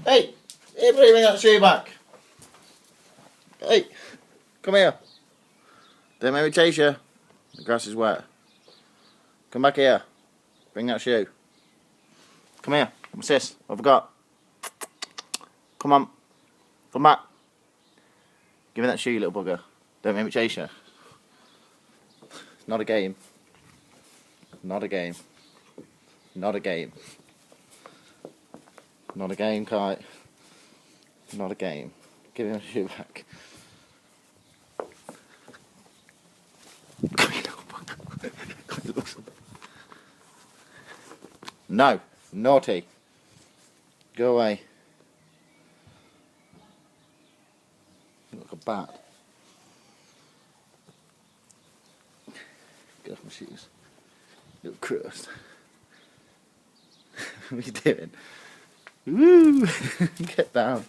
Hey! Hey, bring that shoe back. Hey! Come here. Don't make me chase you. The grass is wet. Come back here. Bring that shoe. Come here. Sis, what have I got? Come on. Come back. Give me that shoe, you little bugger. Don't make me chase you. Not a game. Not a game. Not a game. Not a game, Kite. Not a game. Give him a shoe back. No. Naughty. Go away. You look like a bat. Get off my shoes. Little crust. What are you doing? Woo! Get down.